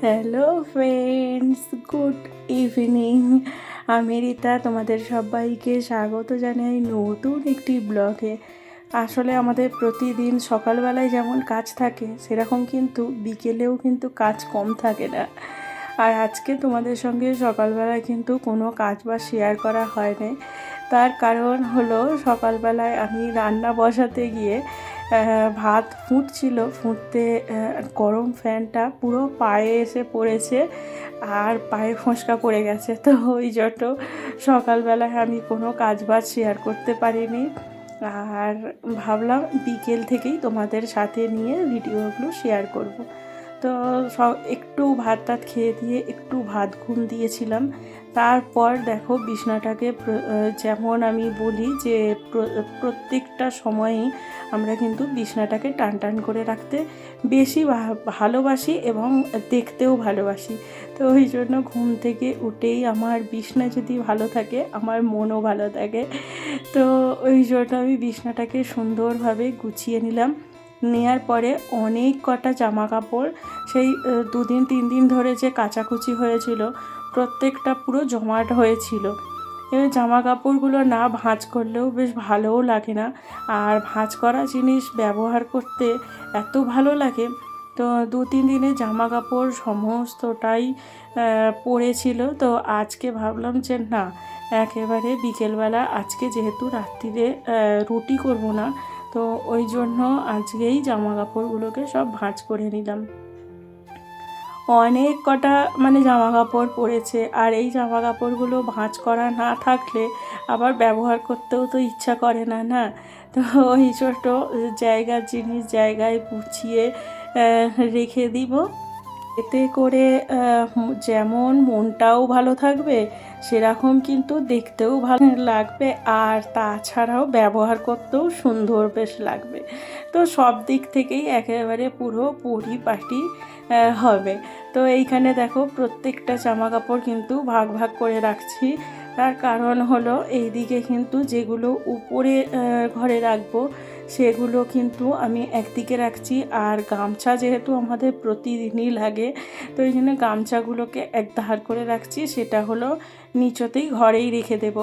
Hello friends, good evening. আমি রীতা, তোমাদের সবাইকে স্বাগত জানাই নতুন একটি ব্লগে। আসলে আমাদের প্রতিদিন সকালবেলায় যেমন কাজ থাকে, সেরকম কিন্তু বিকেলেও কিন্তু কাজ কম থাকে না। আর আজকে তোমাদের সঙ্গে সকালবেলায় কিন্তু কোনো কাজ বা শেয়ার করা হয়নি। তার কারণ হলো, সকালবেলায় আমি রান্না বসাতে গিয়ে ভাত ফুটছিল, ফুটতে গরম ফ্যানটা পুরো পায়ে এসে পড়েছে আর পায়ে ফোঁসকা পড়ে গেছে। তো ওই জন্য সকালবেলায় আমি কোনো কাজ বাজ শেয়ার করতে পারিনি। আর ভাবলাম বিকেল থেকেই তোমাদের সাথে নিয়ে ভিডিওগুলো শেয়ার করব। তো একটু ভাত টাত খেয়ে দিয়ে একটু ভাত ঘুম দিয়েছিলাম। তারপর দেখো বিছনাটাকে যেমন আমি বলি যে প্রত্যেকটা সময়েই আমরা কিন্তু বিছনাটাকে টান টান করে রাখতে বেশি ভালোবাসি এবং দেখতেও ভালোবাসি। তো ওই জন্য ঘুম থেকে উঠেই আমার বিছনা যদি ভালো থাকে, আমার মনও ভালো থাকে। তো ওই জন্য আমি বিছনাটাকে সুন্দরভাবে গুছিয়ে নিলাম। নেওয়ার পরে অনেক কটা জামা কাপড় সেই 2-3 দিন ধরে যে কাচাকুচি হয়েছিল, প্রত্যেকটা পুরো জমাট হয়েছিল। এবার জামা কাপড়গুলো না ভাঁজ করলেও বেশ ভালোও লাগে না, আর ভাঁজ করা জিনিস ব্যবহার করতে এত ভালো লাগে। তো 2-3 দিনের জামা কাপড় সমস্তটাই পড়েছিল। তো আজকে ভাবলাম যে না, একেবারে বিকেলবেলা, আজকে যেহেতু রাত্রিরে রুটি করব না, তো ওই জন্য আজকেই জামা কাপড়গুলোকে সব ভাঁজ করে নিলাম। অনেক কটা জামা কাপড় পরেছে, আর এই জামা কাপড়গুলো ভাঁজ করা না থাকলে আবার ব্যবহার করতেও তো ইচ্ছা করে না, না? তো ওই ছোট জায়গার জিনিস জায়গায় গুছিয়ে রেখে দিব। এতে করে যেমন মনটাও ভালো থাকবে, সেরকম কিন্তু দেখতেও ভালো লাগবে, আর তাছাড়াও ব্যবহার করতেও সুন্দর বেশ লাগবে। তো সব দিক থেকেই একেবারে পুরো পরিপাটি হবে। তো এইখানে দেখো প্রত্যেকটা জামা কাপড় কিন্তু ভাগ ভাগ করে রাখছি। তার কারণ হলো, এইদিকে কিন্তু যেগুলো উপরে ঘরে রাখবো সেগুলো কিন্তু আমি একদিকে রাখছি, আর গামছা যেহেতু আমাদের প্রতিদিনই লাগে, তো এই জন্য গামছাগুলোকে এক ধার করে রাখছি। সেটা হলো নিচতেই ঘরেই রেখে দেব,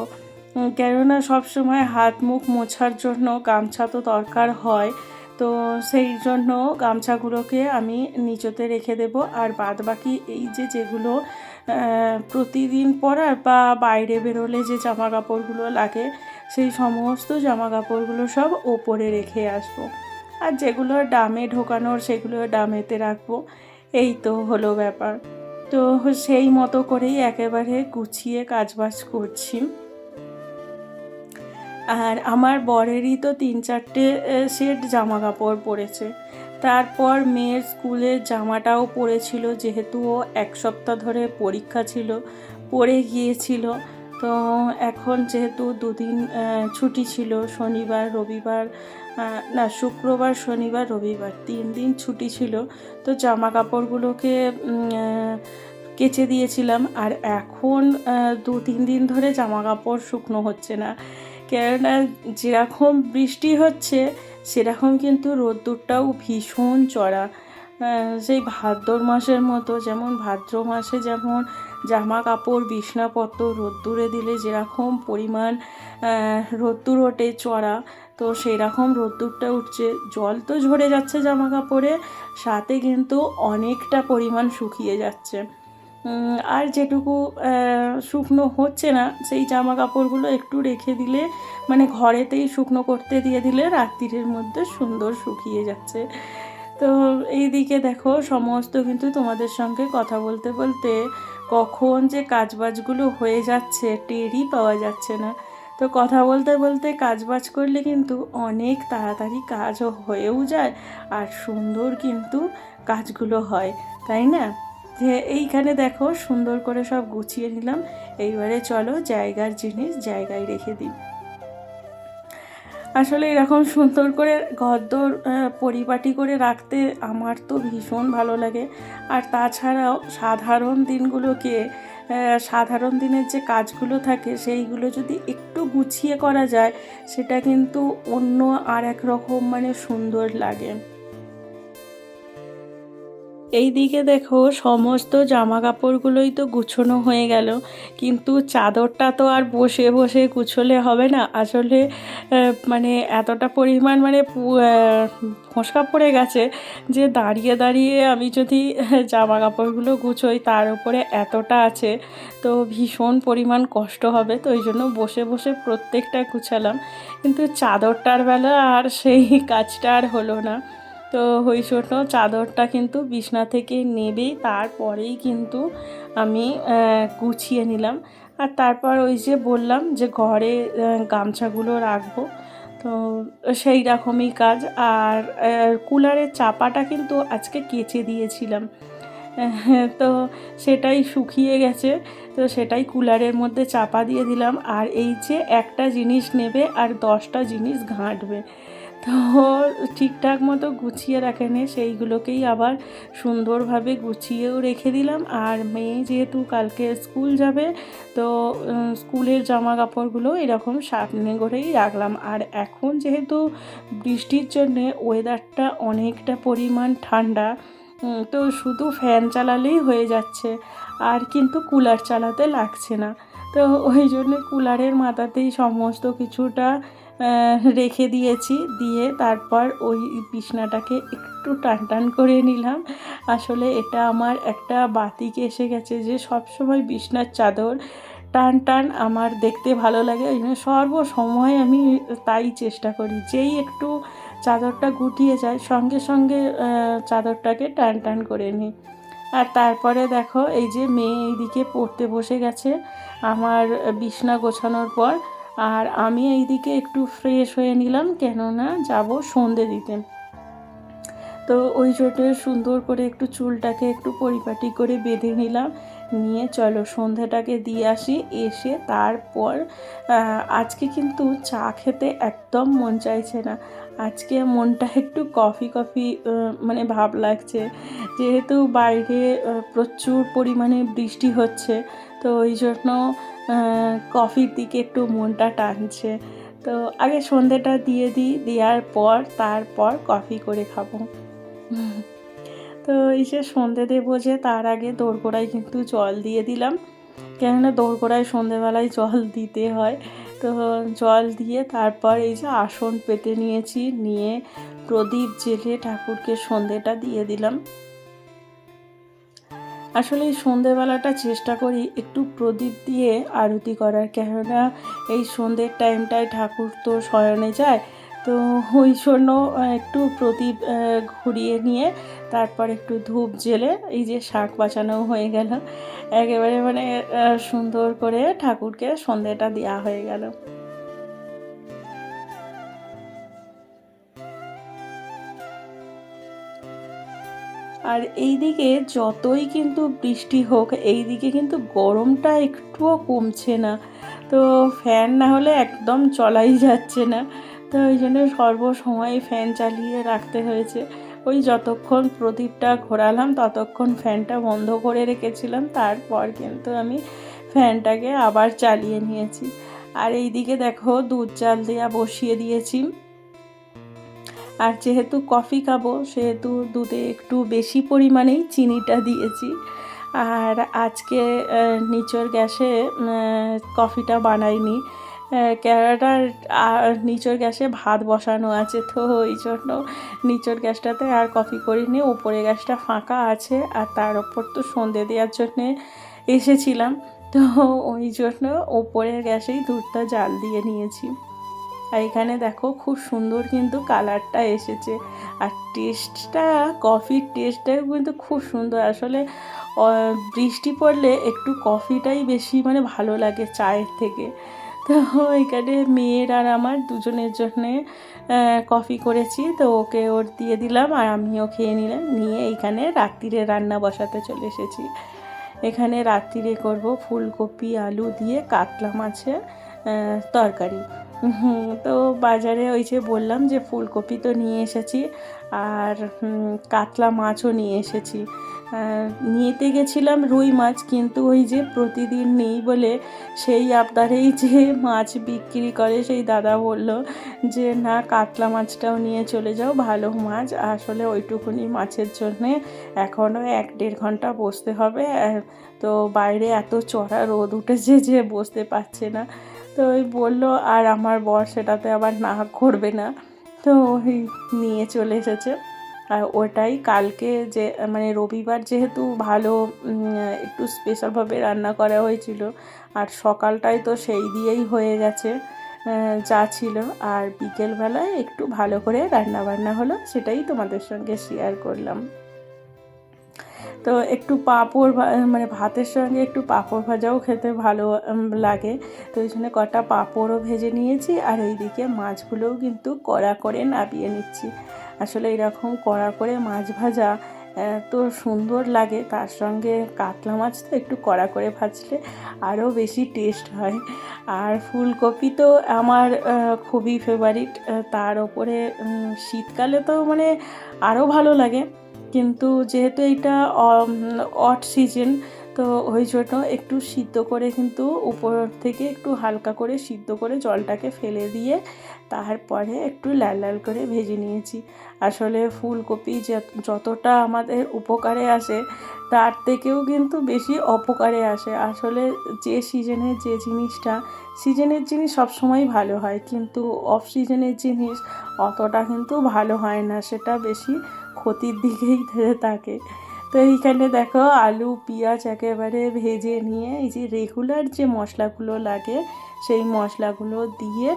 কেননা সবসময় হাত মুখ মোছার জন্য গামছা তো দরকার হয়। তো সেই জন্য গামছাগুলোকে আমি নিচতে রেখে দেব। আর বাদ বাকি এই যেগুলো প্রতিদিন পরার বা বাইরে বেরোলে যে জামা কাপড়গুলো লাগে, সেই সমস্ত জামা কাপড়গুলো সব ওপরে রেখে আসবো। আর যেগুলো ডামে ঢোকানোর, সেগুলো ডামেতে রাখবো। এই তো হলো ব্যাপার। তো সেই মতো করেই একেবারে গুছিয়ে কাজবাজ করছি। আর আমার বরেরই তো 3-4টে সেট জামা কাপড় পরেছে। তারপর মেয়ের স্কুলের জামাটাও পরেছিল, যেহেতু ও 1 সপ্তাহ ধরে পরীক্ষা ছিল, পড়ে গিয়েছিল। তো এখন যেহেতু 2 দিন ছুটি ছিল, শনিবার রবিবার, না শুক্রবার শনিবার রবিবার 3 দিন ছুটি ছিল। তো জামা কাপড়গুলোকে কেচে দিয়েছিলাম। আর এখন 2-3 দিন ধরে জামা কাপড় শুকনো হচ্ছে না, কেননা যেরকম বৃষ্টি হচ্ছে সেরকম কিন্তু রোদ্দুরটাও ভীষণ চড়া। সেই ভাদ্র মাসের মতো, যেমন ভাদ্র মাসে যেমন জামা কাপড় বিছনাপত্র রোদ্দুরে দিলে যেরকম পরিমাণ রোদ্দুর ওঠে চড়া, তো সেই রকম রোদ্দুরটা উঠছে। জল তো ঝরে যাচ্ছে জামা কাপড়ে, সাথে কিন্তু অনেকটা পরিমাণ শুকিয়ে যাচ্ছে। আর যেটুকু শুকনো হচ্ছে না, সেই জামা কাপড়গুলো একটু রেখে দিলে, ঘরেতেই শুকনো করতে দিয়ে দিলে রাত্রির মধ্যে সুন্দর শুকিয়ে যাচ্ছে। তো এই দিকে দেখো সমস্ত কিন্তু তোমাদের সঙ্গে কথা বলতে বলতে কখন যে কাজবাজগুলো হয়ে যাচ্ছে টেরই পাওয়া যাচ্ছে না। তো কথা বলতে বলতে কাজবাজ করলে কিন্তু অনেক তাড়াতাড়ি কাজও হয়েও যায়, আর সুন্দর কিন্তু কাজগুলো হয়, তাই না? যে এইখানে দেখো সুন্দর করে সব গুছিয়ে নিলাম। এইবারে চলো জায়গার জিনিস জায়গায় রেখে দিই। আসলে এরকম সুন্দর করে ঘরদোর পরিপাটি করে রাখতে আমার তো ভীষণ ভালো লাগে। আর তাছাড়াও সাধারণ দিনগুলোকে, সাধারণ দিনের যে কাজগুলো থাকে সেইগুলো যদি একটু গুছিয়ে করা যায়, সেটা কিন্তু অন্য আর এক রকম সুন্দর লাগে। এই দিকে দেখো সমস্ত জামা কাপড়গুলোই তো গুছোনো হয়ে গেল, কিন্তু চাদরটা তো আর বসে বসে গুছোলে হবে না। আসলে মানে এতটা পরিমাণ মানে ফোসকা পড়ে গেছে যে দাঁড়িয়ে দাঁড়িয়ে আমি যদি জামা কাপড়গুলো গুছোই তার উপরে এতটা আছে, তো ভীষণ পরিমাণ কষ্ট হবে। তো ওই জন্য বসে বসে প্রত্যেকটা গুছালাম, কিন্তু চাদরটার বেলা আর সেই কাজটা আর হলো না। তো ওই জন্য চাদরটা কিন্তু বিছনা থেকে নেবেই তারপরেই কিন্তু আমি গুছিয়ে নিলাম। আর তারপর ওই যে বললাম যে ঘরে গামছাগুলো রাখবো, তো সেই রকমই কাজ। আর কুলারের চাপাটা কিন্তু আজকে কেচে দিয়েছিলাম, তো সেটাই শুকিয়ে গেছে, তো সেটাই কুলারের মধ্যে চাপা দিয়ে দিলাম। আর এই যে একটা জিনিস নেবে আর 10টা জিনিস ঘাঁটবে, তো ঠিকঠাক মতো গুছিয়ে রাখেনি, সেইগুলোকেই আবার সুন্দরভাবে গুছিয়েও রেখে দিলাম। আর মেয়ে যেহেতু কালকে স্কুল যাবে, তো স্কুলের জামা কাপড়গুলো এরকম সামনে করেই রাখলাম। আর এখন যেহেতু বৃষ্টির জন্যে ওয়েদারটা অনেকটা পরিমাণ ঠান্ডা, তো শুধু ফ্যান চালালেই হয়ে যাচ্ছে, আর কিন্তু কুলার চালাতে লাগছে না। তো ওই জন্য কুলারের মাথাতেই সমস্ত কিছুটা রেখে দিয়েছি, দিয়ে তারপর ওই বিছনাটাকে একটু টান টান করে নিলাম। আসলে এটা আমার একটা বাতিক এসে গেছে যে সব সময় বিছনার চাদর টান টান আমার দেখতে ভালো লাগে, ওই জন্য সর্বসময় আমি তাই চেষ্টা করি, যেই একটু চাদরটা গুটিয়ে যায় সঙ্গে সঙ্গে চাদরটাকে টান টান করে নিই। আর তারপরে দেখো এই যে মেয়ে এইদিকে পড়তে বসে গেছে আমার বিছনা গোছানোর পর, আর আমি এইদিকে একটু ফ্রেশ হয়ে নিলাম, কেননা যাব সন্ধে দিতে। তো ওই জন্য সুন্দর করে একটু চুলটাকে একটু পরিপাটি করে বেঁধে নিলাম, নিয়ে চলো সন্ধেটাকে দিয়ে আসি। এসে তারপর আজকে কিন্তু চা খেতে একদম মন চাইছে না, আজকে মনটা একটু কফি কফি মানে ভাব লাগছে, যেহেতু বাইরে প্রচুর পরিমাণে বৃষ্টি হচ্ছে, তো ওই জন্য কফির দিকে একটু মনটা টানছে। তো আগে সন্ধেটা দিয়ে দিই, দেওয়ার পর তারপর কফি করে খাবো। তো এই যে সন্ধে দেবো যে তার আগে দোরগোড়ায় কিন্তু জল দিয়ে দিলাম, কেননা দোরগোড়ায় সন্ধেবেলায় জল দিতে হয়। তো জল দিয়ে তারপর এই যে আসন পেতে নিয়েছি, নিয়ে প্রদীপ জেলে ঠাকুরকে সন্ধেটা দিয়ে দিলাম। আসলে এই সন্ধেবেলাটা চেষ্টা করি একটু প্রদীপ দিয়ে আরতি করার, কেননা এই সন্ধ্যের টাইমটায় ঠাকুর তো শয়নে যায়, তো ওই জন্য একটু প্রদীপ ঘুরিয়ে নিয়ে তারপর একটু ধূপ জ্বেলে এই যে শাক বাঁচানো হয়ে গেল, একেবারে মানে সুন্দর করে ঠাকুরকে সন্ধেটা দেওয়া হয়ে গেল। আর এই দিকে যতই কিন্তু বৃষ্টি হোক, এই দিকে কিন্তু গরমটা একটুও কমছে না, তো ফ্যান না হলে একদম চলাই যাচ্ছে না। তো ওই জন্য সর্বসময় ফ্যান চালিয়ে রাখতে হয়েছে। ওই যতক্ষণ প্রদীপটা ঘোরালাম ততক্ষণ ফ্যানটা বন্ধ করে রেখেছিলাম, তারপর কিন্তু আমি ফ্যানটাকে আবার চালিয়ে নিয়েছি। আর এই দিকে দেখো দুধ জাল দেওয়া বসিয়ে দিয়েছি। আর যেহেতু কফি খাবো সেহেতু দুধে একটু বেশি পরিমাণেই চিনিটা দিয়েছি। আর আজকে নিচের গ্যাসে কফিটা বানাইনি, কেননা নিচের গ্যাসে ভাত বসানো আছে, তো ওই জন্য নিচের গ্যাসটাতে আর কফি করিনি, উপরে গ্যাসটা ফাঁকা আছে। আর তার ওপর তো সন্ধে দেওয়ার জন্যে এসেছিলাম, তো ওই জন্য ওপরের গ্যাসেই দুধটা জাল দিয়ে নিয়েছি। আর এখানে দেখো খুব সুন্দর কিন্তু কালারটা এসেছে, আর টেস্টটা, কফির টেস্টটাও কিন্তু খুব সুন্দর। আসলে বৃষ্টি পড়লে একটু কফিটাই বেশি মানে ভালো লাগে চায়ের থেকে। তো এখানে মেয়ের আর আমার দুজনের জন্যে কফি করেছি, তো ওকে ওর দিয়ে দিলাম আর আমিও খেয়ে নিলাম, নিয়ে এইখানে রাত্রিরে রান্না বসাতে চলে এসেছি। এখানে রাত্রিরে করব ফুলকপি আলু দিয়ে কাতলা মাছের তরকারি। তো বাজারে ওই যে বললাম যে ফুলকপি তো নিয়ে এসেছি, আর কাতলা মাছও নিয়ে এসেছি। নিতে গেছিলাম রুই মাছ, কিন্তু ওই যে প্রতিদিন নেই বলে সেই আবদারেই যে মাছ বিক্রি করে সেই দাদা বলল যে না, কাতলা মাছটাও নিয়ে চলে যাও, ভালো মাছ। আসলে ওইটুকুনি মাছের জন্যে এখনও 1-1.5 ঘন্টা বসতে হবে। তো বাইরে এত চড়া রোদ উঠেছে যে বসতে পারছে না। তো ওই বললো, আর আমার বর সেটাতে আবার না করবে না, তো ওই নিয়ে চলে এসেছে। আর ওটাই কালকে যে মানে রবিবার যেহেতু ভালো একটু স্পেশালভাবে রান্না করা হয়েছিল, আর সকালটায় তো সেই দিয়েই হয়ে গেছে যা ছিল। আর বিকেলবেলায় একটু ভালো করে রান্না বান্না হলো, সেটাই তোমাদের সঙ্গে শেয়ার করলাম। তো একটু পাঁপড় মানে ভাতের সঙ্গে একটু পাঁপড় ভাজাও খেতে ভালো লাগে। তো ওই জন্য কটা পাঁপড়ও ভেজে নিয়েছি, আর এইদিকে মাছগুলোও কিন্তু কড়া করে নাবিয়ে নিচ্ছি। আসলে এরকম কড়া করে মাছ ভাজা তো সুন্দর লাগে, তার সঙ্গে কাতলা মাছ তো একটু কড়া করে ভাজলে আরও বেশি টেস্ট হয়। আর ফুলকপি তো আমার খুবই ফেভারিট, তার ওপরে শীতকালে তো মানে আরও ভালো লাগে। কিন্তু যেহেতু এটা অড সিজন, তো ওই জন্য একটু সিদ্ধ করে কিন্তু উপর থেকে একটু হালকা করে সিদ্ধ করে জলটাকে ফেলে দিয়ে তারপরে একটু লাল লাল করে ভেজে নিয়েছি। আসলে ফুলকপি যতটা আমাদের উপকারে আসে, তার থেকেও কিন্তু বেশি অপকারে আসে। আসলে যে সিজনে যে জিনিসটা, সিজনের জিনিস সবসময় ভালো হয়, কিন্তু অফ সিজনের জিনিস অতটা কিন্তু ভালো হয় না, সেটা বেশি ক্ষতির দিকেই থাকে। তো এইখানে দেখো আলু পেঁয়াজ একেবারে ভেজে নিয়ে এই যে রেগুলার যে মশলাগুলো লাগে সেই মশলাগুলো দিয়ে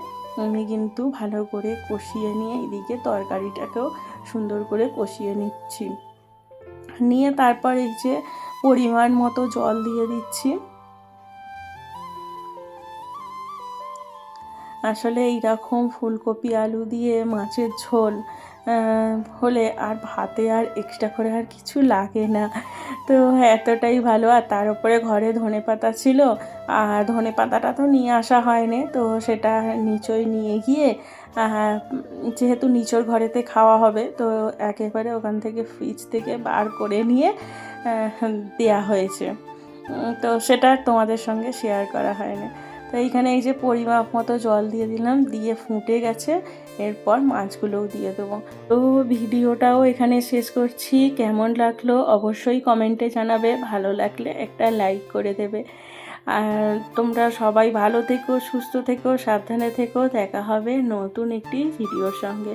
আমি কিন্তু ভালো করে কষিয়ে নিয়ে এদিকে তরকারিটাকেও সুন্দর করে কষিয়ে নিচ্ছি। নিয়ে তারপর এই যে পরিমাণ মতো জল দিয়ে দিচ্ছি। আসলে এইরকম ফুলকপি আলু দিয়ে মাছের ঝোল হলে আর ভাতে আর এক্সট্রা করে আর কিছু লাগে না। তো এতটাই ভালো। আর তার উপরে ঘরে ধনেপাতা ছিল, আর ধনেপাতাটা তো নিয়ে আসা হয়নি, তো সেটা নিচই নিয়ে গিয়ে যেহেতু নিচর ঘরেতে খাওয়া হবে, তো একেবারে ওখান থেকে ফ্রিজ থেকে বার করে নিয়ে দেয়া হয়েছে। তো সেটা তোমাদের সঙ্গে শেয়ার করা হয়নি। তো এইখানে এই যে পরিমাপ মতো জল দিয়ে দিলাম, দিয়ে ফুটে গেছে, এরপর মাছগুলোও দিয়ে দেবো। তো ভিডিওটাও এখানে শেষ করছি। কেমন লাগলো অবশ্যই কমেন্টে জানাবে, ভালো লাগলে একটা লাইক করে দেবে। আর তোমরা সবাই ভালো থেকো, সুস্থ থেকো, সাবধানে থেকো। দেখা হবে নতুন একটি ভিডিওর সঙ্গে।